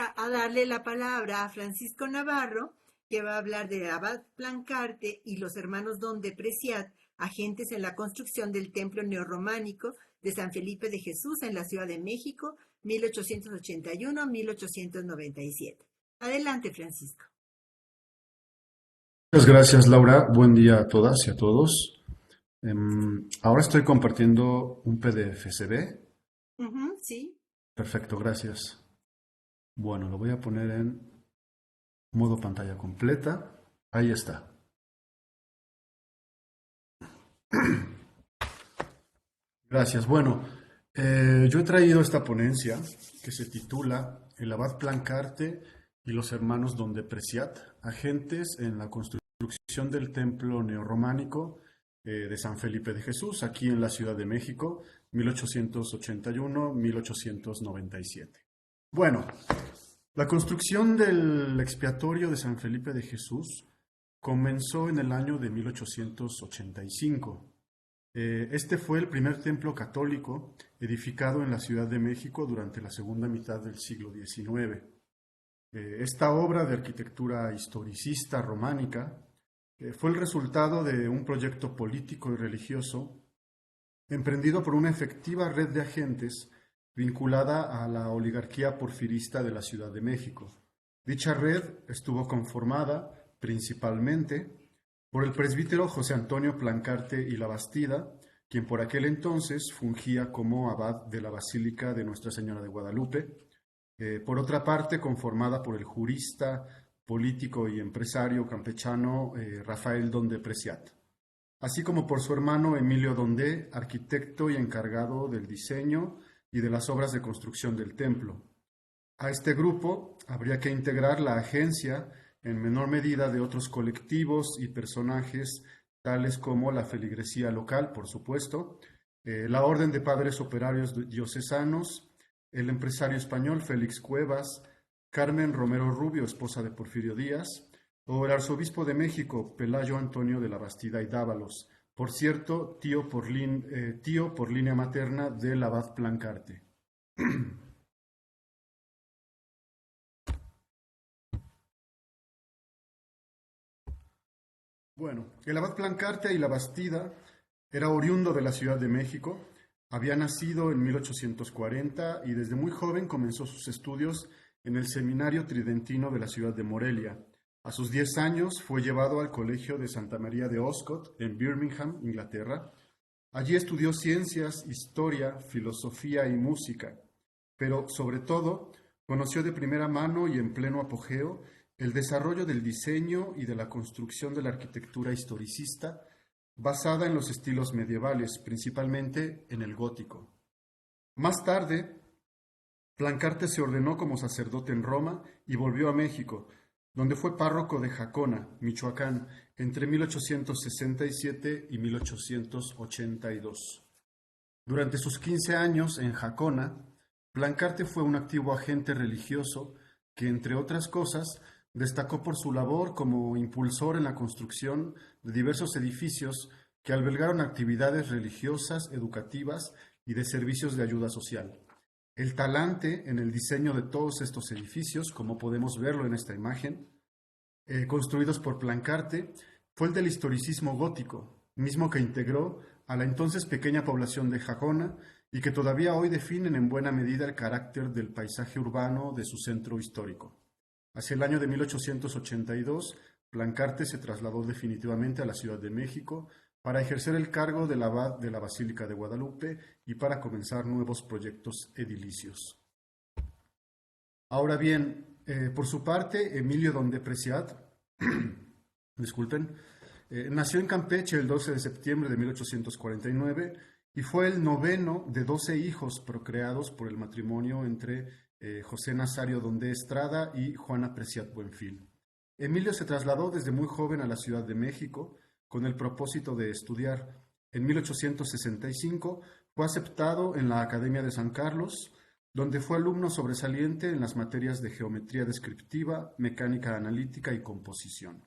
a darle la palabra a Francisco Navarro, que va a hablar de Abad Plancarte y los hermanos Don de Preciat, agentes en la construcción del templo neorrománico de San Felipe de Jesús en la Ciudad de México, 1881-1897. Adelante, Francisco. Muchas gracias, Laura. Buen día a todas y a todos. Ahora estoy compartiendo un PDF. ¿Se ve? Sí. Perfecto, gracias. Bueno, lo voy a poner en modo pantalla completa. Ahí está. Gracias. Bueno, yo he traído esta ponencia que se titula El Abad Plancarte y los hermanos Don de Preciat, agentes en la construcción del templo neorrománico de San Felipe de Jesús, aquí en la Ciudad de México, 1881-1897. Bueno, la construcción del expiatorio de San Felipe de Jesús comenzó en el año de 1885. Este fue el primer templo católico edificado en la Ciudad de México durante la segunda mitad del siglo XIX. Esta obra de arquitectura historicista románica fue el resultado de un proyecto político y religioso emprendido por una efectiva red de agentes vinculada a la oligarquía porfirista de la Ciudad de México. Dicha red estuvo conformada principalmente por el presbítero José Antonio Plancarte y La Bastida, quien por aquel entonces fungía como abad de la Basílica de Nuestra Señora de Guadalupe. Por otra parte, conformada por el jurista, político y empresario campechano Rafael Don de Preciat, así como por su hermano Emilio Dondé, arquitecto y encargado del diseño y de las obras de construcción del templo. A este grupo habría que integrar la agencia en menor medida de otros colectivos y personajes, tales como la feligresía local, por supuesto, la Orden de Padres Operarios Diocesanos, el empresario español Félix Cuevas, Carmen Romero Rubio, esposa de Porfirio Díaz, o el arzobispo de México, Pelayo Antonio de la Bastida y Dávalos, por cierto, tío por línea materna del abad Plancarte. Bueno, el abad Plancarte y la Bastida era oriundo de la Ciudad de México, había nacido en 1840 y desde muy joven comenzó sus estudios en el Seminario Tridentino de la ciudad de Morelia. A sus 10 años fue llevado al Colegio de Santa María de Oscott en Birmingham, Inglaterra. Allí estudió ciencias, historia, filosofía y música, pero sobre todo conoció de primera mano y en pleno apogeo el desarrollo del diseño y de la construcción de la arquitectura historicista basada en los estilos medievales, principalmente en el gótico. Más tarde, Plancarte se ordenó como sacerdote en Roma y volvió a México, donde fue párroco de Jacona, Michoacán, entre 1867 y 1882. Durante sus 15 años en Jacona, Plancarte fue un activo agente religioso que, entre otras cosas, destacó por su labor como impulsor en la construcción de diversos edificios que albergaron actividades religiosas, educativas y de servicios de ayuda social. El talante en el diseño de todos estos edificios, como podemos verlo en esta imagen, construidos por Plancarte, fue el del historicismo gótico, mismo que integró a la entonces pequeña población de Jacona y que todavía hoy definen en buena medida el carácter del paisaje urbano de su centro histórico. Hacia el año de 1882, Plancarte se trasladó definitivamente a la Ciudad de México para ejercer el cargo del abad de la Basílica de Guadalupe y para comenzar nuevos proyectos edilicios. Ahora bien, por su parte, Emilio Don de Preciat, nació en Campeche el 12 de septiembre de 1849 y fue el noveno de 12 hijos procreados por el matrimonio entre José Nazario Dondé Estrada y Juana Preciat Buenfil. Emilio se trasladó desde muy joven a la Ciudad de México con el propósito de estudiar. En 1865 fue aceptado en la Academia de San Carlos, donde fue alumno sobresaliente en las materias de geometría descriptiva, mecánica analítica y composición.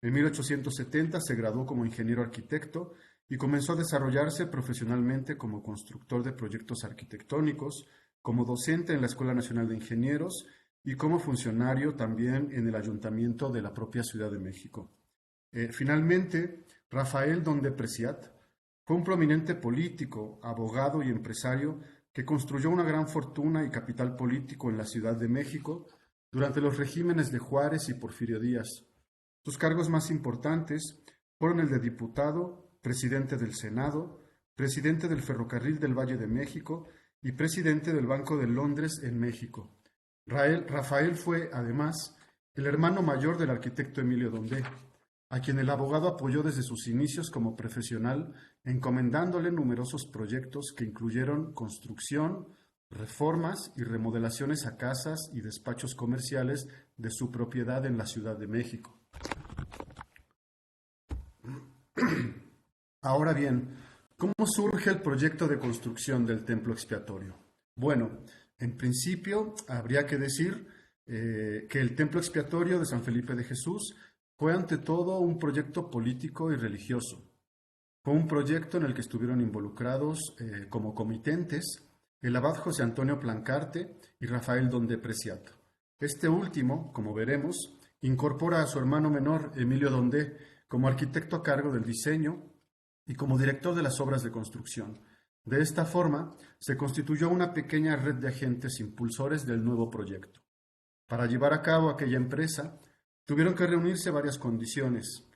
En 1870 se graduó como ingeniero arquitecto y comenzó a desarrollarse profesionalmente como constructor de proyectos arquitectónicos, como docente en la Escuela Nacional de Ingenieros y como funcionario también en el ayuntamiento de la propia Ciudad de México. Finalmente, Rafael Donde Preciat fue un prominente político, abogado y empresario que construyó una gran fortuna y capital político en la Ciudad de México durante los regímenes de Juárez y Porfirio Díaz. Sus cargos más importantes fueron el de diputado, presidente del Senado, presidente del Ferrocarril del Valle de México y presidente del Banco de Londres en México. Rafael fue, además, el hermano mayor del arquitecto Emilio Donde, a quien el abogado apoyó desde sus inicios como profesional, encomendándole numerosos proyectos que incluyeron construcción, reformas y remodelaciones a casas y despachos comerciales de su propiedad en la Ciudad de México. Ahora bien, ¿cómo surge el proyecto de construcción del templo expiatorio? Bueno, en principio habría que decir que el templo expiatorio de San Felipe de Jesús fue ante todo un proyecto político y religioso. Fue un proyecto en el que estuvieron involucrados como comitentes el abad José Antonio Plancarte y Rafael Donde Preciat. Este último, como veremos, incorpora a su hermano menor, Emilio Donde, como arquitecto a cargo del diseño y como director de las obras de construcción. De esta forma, se constituyó una pequeña red de agentes impulsores del nuevo proyecto. Para llevar a cabo aquella empresa, tuvieron que reunirse varias condiciones.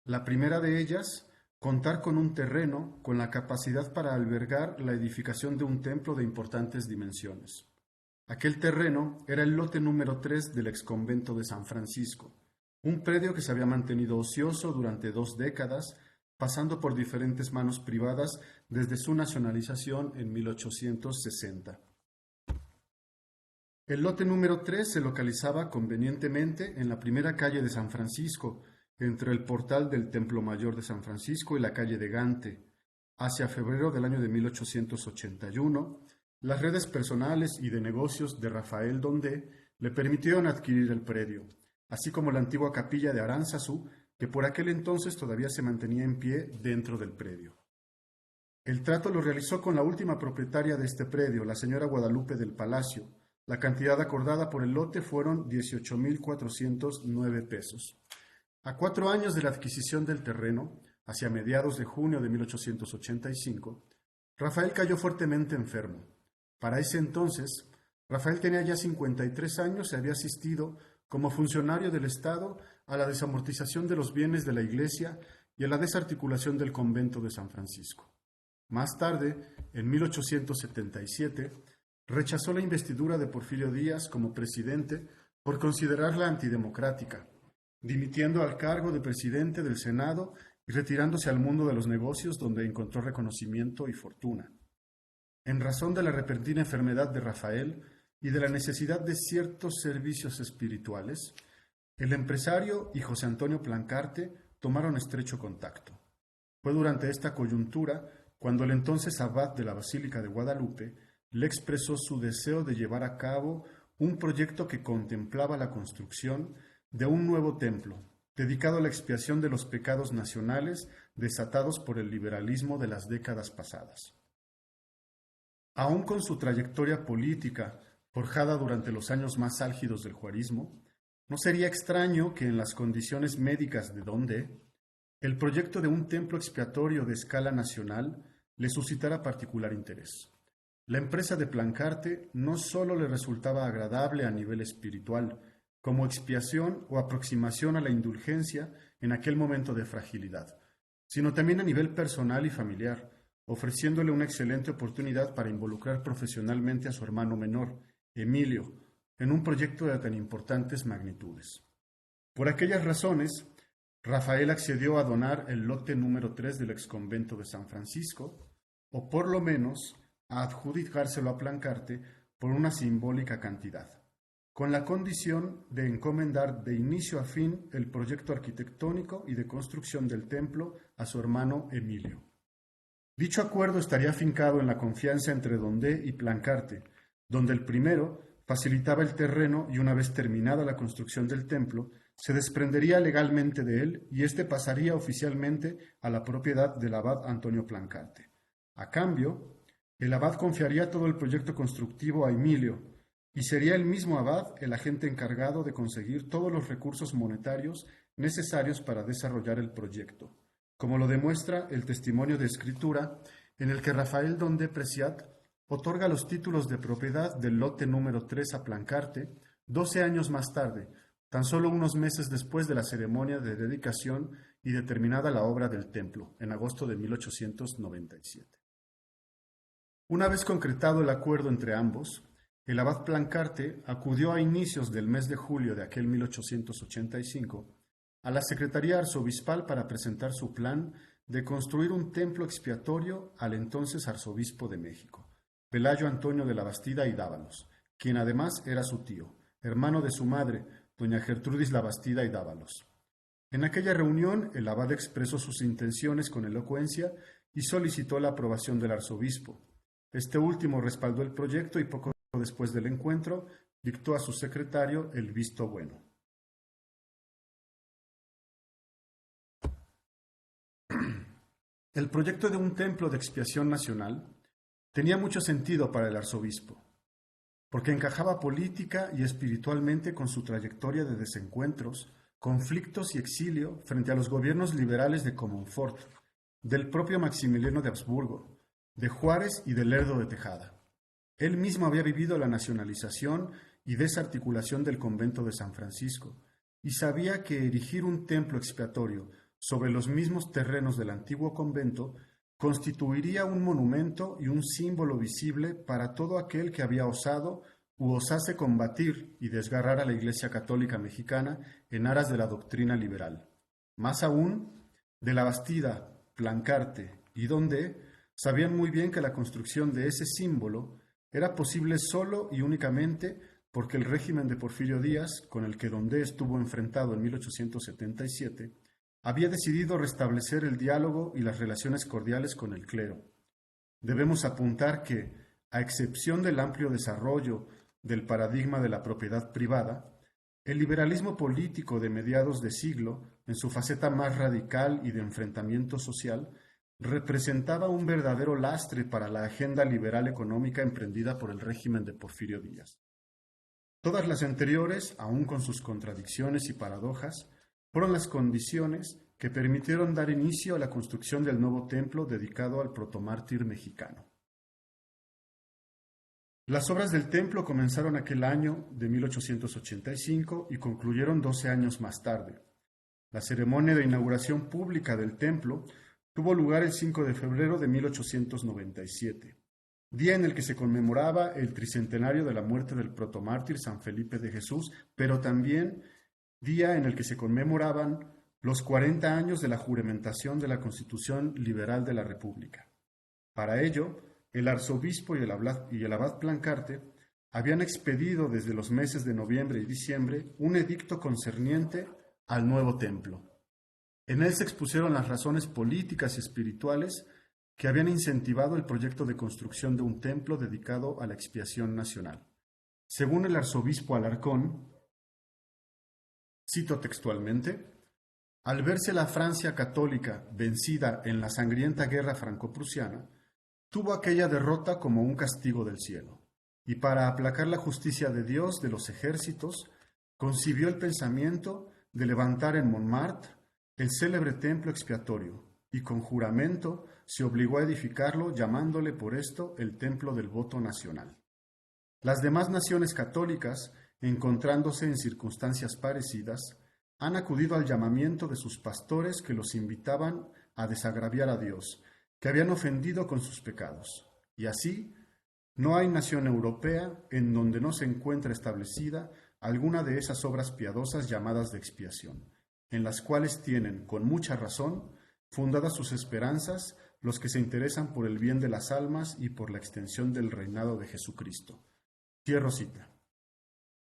La primera de ellas, contar con un terreno con la capacidad para albergar la edificación de un templo de importantes dimensiones. Aquel terreno era el lote número 3 del exconvento de San Francisco, un predio que se había mantenido ocioso durante 2 décadas, pasando por diferentes manos privadas desde su nacionalización en 1860. El lote número 3 se localizaba convenientemente en la primera calle de San Francisco, entre el portal del Templo Mayor de San Francisco y la calle de Gante. Hacia febrero del año de 1881, las redes personales y de negocios de Rafael Donde le permitieron adquirir el predio, así como la antigua capilla de Aránzazu, que por aquel entonces todavía se mantenía en pie dentro del predio. El trato lo realizó con la última propietaria de este predio, la señora Guadalupe del Palacio. La cantidad acordada por el lote fueron 18,409 pesos. A 4 años de la adquisición del terreno, hacia mediados de junio de 1885, Rafael cayó fuertemente enfermo. Para ese entonces, Rafael tenía ya 53 años y había asistido como funcionario del Estado a la desamortización de los bienes de la Iglesia y a la desarticulación del convento de San Francisco. Más tarde, en 1877, rechazó la investidura de Porfirio Díaz como presidente por considerarla antidemocrática, dimitiendo al cargo de presidente del Senado y retirándose al mundo de los negocios donde encontró reconocimiento y fortuna. En razón de la repentina enfermedad de Rafael y de la necesidad de ciertos servicios espirituales, el empresario y José Antonio Plancarte tomaron estrecho contacto. Fue durante esta coyuntura cuando el entonces abad de la Basílica de Guadalupe le expresó su deseo de llevar a cabo un proyecto que contemplaba la construcción de un nuevo templo, dedicado a la expiación de los pecados nacionales desatados por el liberalismo de las décadas pasadas. Aún con su trayectoria política forjada durante los años más álgidos del juarismo, no sería extraño que en las condiciones médicas de Donde, el proyecto de un templo expiatorio de escala nacional le suscitara particular interés. La empresa de Plancarte no solo le resultaba agradable a nivel espiritual, como expiación o aproximación a la indulgencia en aquel momento de fragilidad, sino también a nivel personal y familiar, ofreciéndole una excelente oportunidad para involucrar profesionalmente a su hermano menor, Emilio, en un proyecto de tan importantes magnitudes. Por aquellas razones, Rafael accedió a donar el lote número 3 del exconvento de San Francisco, o por lo menos a adjudicárselo a Plancarte por una simbólica cantidad, con la condición de encomendar de inicio a fin el proyecto arquitectónico y de construcción del templo a su hermano Emilio. Dicho acuerdo estaría afincado en la confianza entre Donde y Plancarte, donde el primero facilitaba el terreno y una vez terminada la construcción del templo, se desprendería legalmente de él y éste pasaría oficialmente a la propiedad del abad Antonio Plancarte. A cambio, el abad confiaría todo el proyecto constructivo a Emilio, y sería el mismo abad el agente encargado de conseguir todos los recursos monetarios necesarios para desarrollar el proyecto, como lo demuestra el testimonio de escritura en el que Rafael Donde Preciat otorga los títulos de propiedad del lote número 3 a Plancarte 12 años más tarde, tan solo unos meses después de la ceremonia de dedicación y determinada la obra del templo, en agosto de 1897. Una vez concretado el acuerdo entre ambos, el abad Plancarte acudió a inicios del mes de julio de aquel 1885 a la Secretaría Arzobispal para presentar su plan de construir un templo expiatorio al entonces arzobispo de México, Pelayo Antonio de la Bastida y Dávalos, quien además era su tío, hermano de su madre, doña Gertrudis la Bastida y Dávalos. En aquella reunión, el abad expresó sus intenciones con elocuencia y solicitó la aprobación del arzobispo. Este último respaldó el proyecto y poco después del encuentro dictó a su secretario el visto bueno. El proyecto de un templo de expiación nacional tenía mucho sentido para el arzobispo, porque encajaba política y espiritualmente con su trayectoria de desencuentros, conflictos y exilio frente a los gobiernos liberales de Comonfort, del propio Maximiliano de Habsburgo, de Juárez y de Lerdo de Tejada. Él mismo había vivido la nacionalización y desarticulación del convento de San Francisco, y sabía que erigir un templo expiatorio sobre los mismos terrenos del antiguo convento constituiría un monumento y un símbolo visible para todo aquel que había osado u osase combatir y desgarrar a la Iglesia Católica Mexicana en aras de la doctrina liberal. Más aún, de la Bastida, Plancarte y Donde sabían muy bien que la construcción de ese símbolo era posible solo y únicamente porque el régimen de Porfirio Díaz, con el que Donde estuvo enfrentado en 1877, había decidido restablecer el diálogo y las relaciones cordiales con el clero. Debemos apuntar que, a excepción del amplio desarrollo del paradigma de la propiedad privada, el liberalismo político de mediados de siglo, en su faceta más radical y de enfrentamiento social, representaba un verdadero lastre para la agenda liberal económica emprendida por el régimen de Porfirio Díaz. Todas las anteriores, aun con sus contradicciones y paradojas, fueron las condiciones que permitieron dar inicio a la construcción del nuevo templo dedicado al protomártir mexicano. Las obras del templo comenzaron aquel año de 1885 y concluyeron 12 años más tarde. La ceremonia de inauguración pública del templo tuvo lugar el 5 de febrero de 1897, día en el que se conmemoraba el tricentenario de la muerte del protomártir San Felipe de Jesús, pero también día en el que se conmemoraban los 40 años de la juramentación de la Constitución Liberal de la República. Para ello, el arzobispo y el abad Plancarte habían expedido desde los meses de noviembre y diciembre un edicto concerniente al nuevo templo. En él se expusieron las razones políticas y espirituales que habían incentivado el proyecto de construcción de un templo dedicado a la expiación nacional. Según el arzobispo Alarcón, cito textualmente, al verse la Francia católica vencida en la sangrienta guerra franco-prusiana, tuvo aquella derrota como un castigo del cielo, y para aplacar la justicia de Dios de los ejércitos, concibió el pensamiento de levantar en Montmartre el célebre templo expiatorio, y con juramento se obligó a edificarlo llamándole por esto el Templo del Voto Nacional. Las demás naciones católicas, encontrándose en circunstancias parecidas, han acudido al llamamiento de sus pastores que los invitaban a desagraviar a Dios, que habían ofendido con sus pecados. Y así, no hay nación europea en donde no se encuentre establecida alguna de esas obras piadosas llamadas de expiación, en las cuales tienen, con mucha razón, fundadas sus esperanzas los que se interesan por el bien de las almas y por la extensión del reinado de Jesucristo. Cierro cita.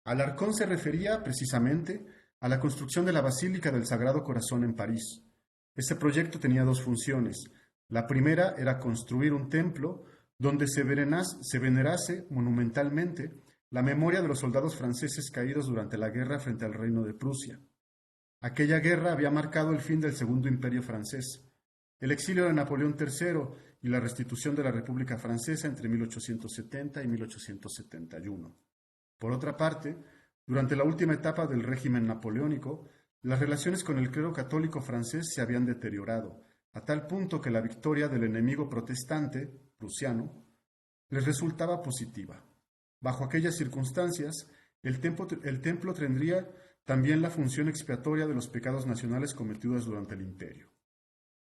Alarcón se refería precisamente a la construcción de la Basílica del Sagrado Corazón en París. Este proyecto tenía dos funciones. La primera era construir un templo donde se venerase monumentalmente la memoria de los soldados franceses caídos durante la guerra frente al reino de Prusia. Aquella guerra había marcado el fin del Segundo Imperio francés, el exilio de Napoleón III y la restitución de la República Francesa entre 1870 y 1871. Por otra parte, durante la última etapa del régimen napoleónico, las relaciones con el clero católico francés se habían deteriorado, a tal punto que la victoria del enemigo protestante, prusiano, les resultaba positiva. Bajo aquellas circunstancias, el templo tendría también la función expiatoria de los pecados nacionales cometidos durante el imperio.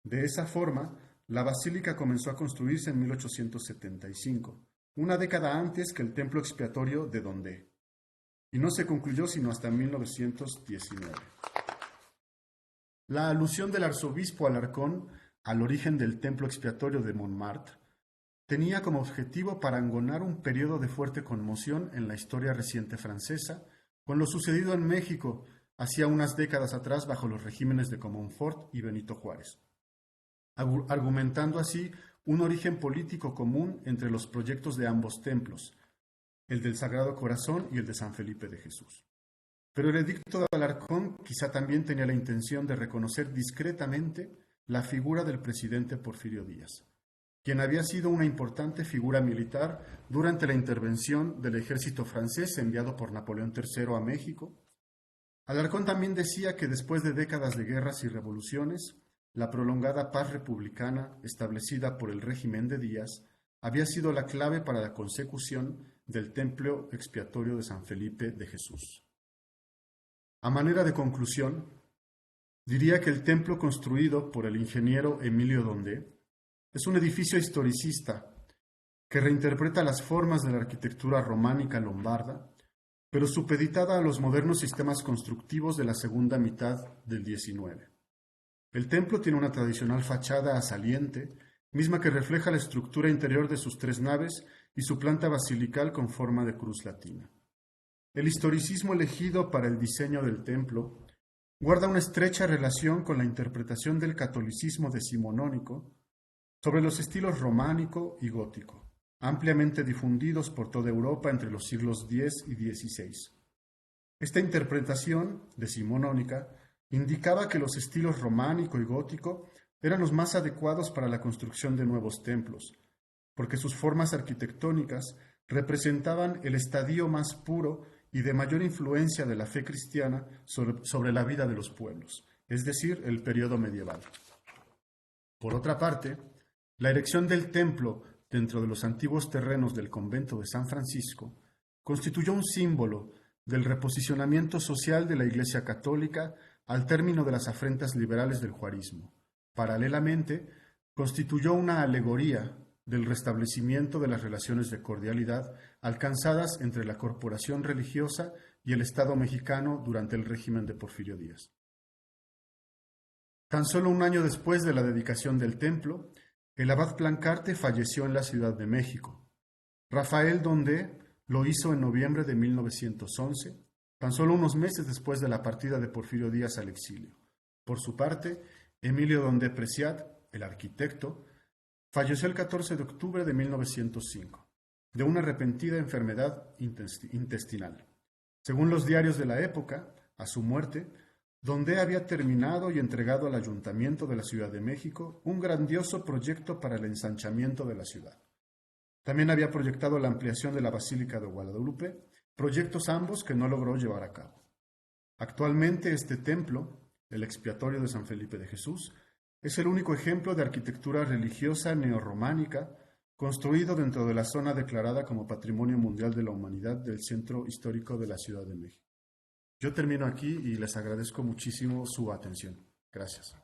De esa forma, la basílica comenzó a construirse en 1875, una década antes que el templo expiatorio de Dondé, y no se concluyó sino hasta 1919. La alusión del arzobispo Alarcón al origen del templo expiatorio de Montmartre tenía como objetivo parangonar un periodo de fuerte conmoción en la historia reciente francesa con lo sucedido en México hacía unas décadas atrás bajo los regímenes de Comonfort y Benito Juárez, argumentando así un origen político común entre los proyectos de ambos templos, el del Sagrado Corazón y el de San Felipe de Jesús. Pero el edicto de Alarcón quizá también tenía la intención de reconocer discretamente la figura del presidente Porfirio Díaz, quien había sido una importante figura militar durante la intervención del ejército francés enviado por Napoleón III a México. Alarcón también decía que después de décadas de guerras y revoluciones, la prolongada paz republicana establecida por el régimen de Díaz había sido la clave para la consecución del templo expiatorio de San Felipe de Jesús. A manera de conclusión, diría que el templo construido por el ingeniero Emilio Dondé es un edificio historicista que reinterpreta las formas de la arquitectura románica lombarda, pero supeditada a los modernos sistemas constructivos de la segunda mitad del XIX. El templo tiene una tradicional fachada a saliente, misma que refleja la estructura interior de sus tres naves y su planta basilical con forma de cruz latina. El historicismo elegido para el diseño del templo guarda una estrecha relación con la interpretación del catolicismo decimonónico sobre los estilos románico y gótico, ampliamente difundidos por toda Europa entre los siglos X y XVI. Esta interpretación decimonónica indicaba que los estilos románico y gótico eran los más adecuados para la construcción de nuevos templos, porque sus formas arquitectónicas representaban el estadio más puro y de mayor influencia de la fe cristiana sobre la vida de los pueblos, es decir, el periodo medieval. Por otra parte, la erección del templo dentro de los antiguos terrenos del convento de San Francisco constituyó un símbolo del reposicionamiento social de la Iglesia Católica al término de las afrentas liberales del juarismo. Paralelamente, constituyó una alegoría del restablecimiento de las relaciones de cordialidad alcanzadas entre la corporación religiosa y el Estado mexicano durante el régimen de Porfirio Díaz. Tan solo un año después de la dedicación del templo, el abad Plancarte falleció en la Ciudad de México. Rafael Dondé lo hizo en noviembre de 1911, tan solo unos meses después de la partida de Porfirio Díaz al exilio. Por su parte, Emilio Dondé Preciat, el arquitecto, falleció el 14 de octubre de 1905, de una repentina enfermedad intestinal. Según los diarios de la época, a su muerte, Dondé había terminado y entregado al Ayuntamiento de la Ciudad de México un grandioso proyecto para el ensanchamiento de la ciudad. También había proyectado la ampliación de la Basílica de Guadalupe, proyectos ambos que no logró llevar a cabo. Actualmente este templo, el expiatorio de San Felipe de Jesús, es el único ejemplo de arquitectura religiosa neorrománica construido dentro de la zona declarada como Patrimonio Mundial de la Humanidad del Centro Histórico de la Ciudad de México. Yo termino aquí y les agradezco muchísimo su atención. Gracias.